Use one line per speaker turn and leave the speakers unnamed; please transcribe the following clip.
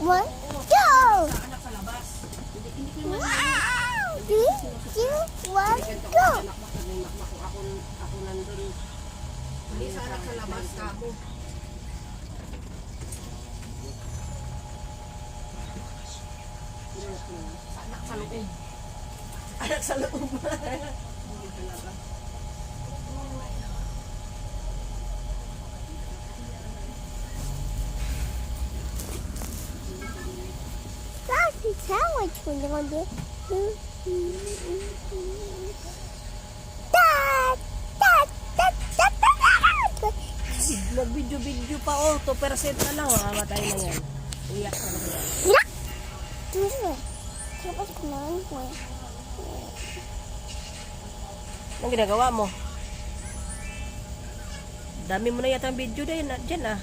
one, go! Wow! Three, two, one, go!
Ako nandun. Hindi sa anak sa labas ka ako. Anak sa loob. Anak sa loob.
That's a sandwich when you're going to do. Dad! Dad! Dad! Dad! Dad!
Nag-video pa oh. 2% na lang. Matay na yan. Iyak na lang yan.
Tapos kumain ko.
Anong ginagawa mo? Dami mo na yata ang video dyan ah.